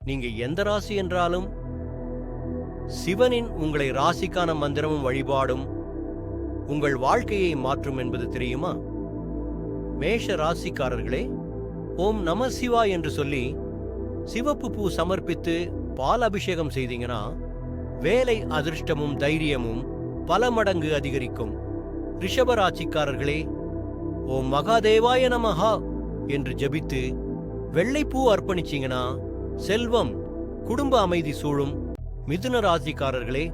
நீங்க எந்த ராசி என்றாலும் சிவனின் உங்களை ராசிக்கான மந்திரமும் வழிபாடும் உங்கள் வாழ்க்கையை மாற்றும் என்பது தெரியுமா? மேஷ ராசிக்காரர்களே, ஓம் நம சிவா என்று சொல்லி சிவப்பு பூ சமர்ப்பித்து பால் அபிஷேகம் செய்தீங்கன்னா வேலை அதிர்ஷ்டமும் தைரியமும் பல மடங்கு அதிகரிக்கும். ரிஷபராசிக்காரர்களே, ஓம் மகாதேவாய நமஹா என்று ஜபித்து வெள்ளைப்பூ அர்ப்பணிச்சீங்கன்னா செல்வம் குடும்ப அமைதி சூழும். மிதுன ராசிக்காரர்களே,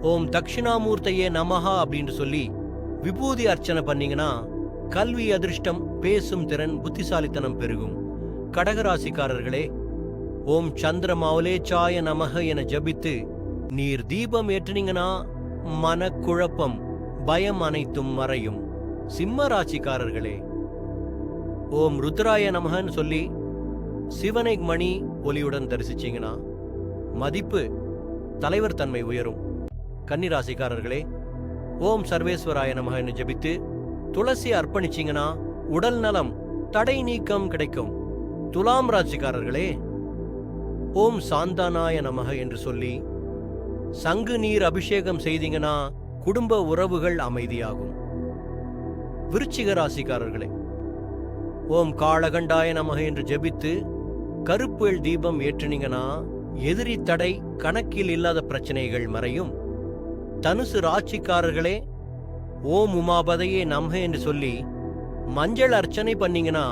ஓம் தட்சிணாமூர்த்தையே நமஹா அப்படின்னு சொல்லி விபூதி அர்ச்சனை பண்ணீங்கன்னா கல்வி அதிர்ஷ்டம் பேசும் திறன் புத்திசாலித்தனம் பெருகும். கடகராசிக்காரர்களே, ஓம் சந்திரமாவலேச்சாய நமஹ என ஜபித்து நீர் தீபம் ஏற்றினீங்கன்னா மனக்குழப்பம் பயம் அனைத்தும் மறையும். சிம்ம ராசிக்காரர்களே, ஓம் ருத்ராய நமஹன்னு சொல்லி சிவனை மணி ஒலியுடன் தரிசிச்சீங்கன்னா மதிப்பு தலைவர் தன்மை உயரும். கன்னிராசிக்காரர்களே, ஓம் சர்வேஸ்வராய நமஹ என்று ஜபித்து துளசி அர்ப்பணிச்சீங்கன்னா உடல் நலம் தடை நீக்கம் கிடைக்கும். துலாம் ராசிக்காரர்களே, ஓம் சாந்தானாய நமஹ என்று சொல்லி சங்கு நீர் அபிஷேகம் செய்தீங்கன்னா குடும்ப உறவுகள் அமைதியாகும். விருச்சிக ராசிக்காரர்களே, ஓம் காளகண்டாய நமஹ என்று ஜெபித்து கருப்பேள் தீபம் ஏற்றினீங்கன்னா எதிரி தடை கணக்கில் இல்லாத பிரச்சனைகள் மறையும். தனுசு ராசிக்காரர்களே, ஓம் உமாபதையே நமஹ என்று சொல்லி மஞ்சள் அர்ச்சனை பண்ணீங்கன்னா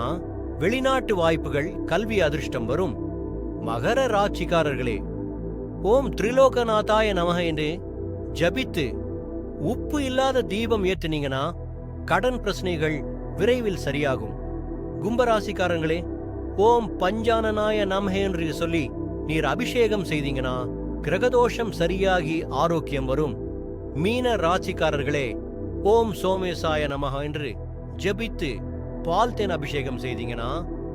வெளிநாட்டு வாய்ப்புகள் கல்வி அதிர்ஷ்டம் வரும். மகர ராசிக்காரர்களே, ஓம் திரிலோகநாதாய நமஹ என்று ஜபித்து உப்பு இல்லாத தீபம் ஏற்றினீங்கன்னா கடன் பிரச்சனைகள் விரைவில் சரியாகும். கும்பராசிக்காரங்களே, ஓம் பஞ்சானனாய நமஹ என்று சொல்லி நீர் அபிஷேகம் செய்தீங்கன்னா கிரகதோஷம் சரியாகி ஆரோக்கியம் வரும். மீன ராசிக்காரர்களே, ஓம் சோமேசாய நமஹ என்று ஜபித்து பால் தேன் அபிஷேகம் செய்தீங்கன்னா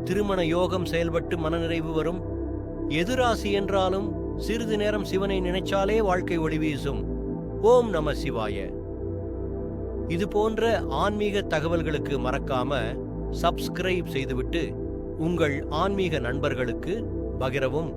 திருமண யோகம் செயல்பட்டு மனநிறைவு வரும். எதிராசி என்றாலும் சிறிது நேரம் சிவனை நினைச்சாலே வாழ்க்கை ஒளி வீசும். ஓம் நம சிவாய. இது போன்ற ஆன்மீக தகவல்களுக்கு மறக்காம சப்ஸ்கிரைப் செய்துவிட்டு உங்கள் ஆன்மீக நண்பர்களுக்கு பகிரவும்.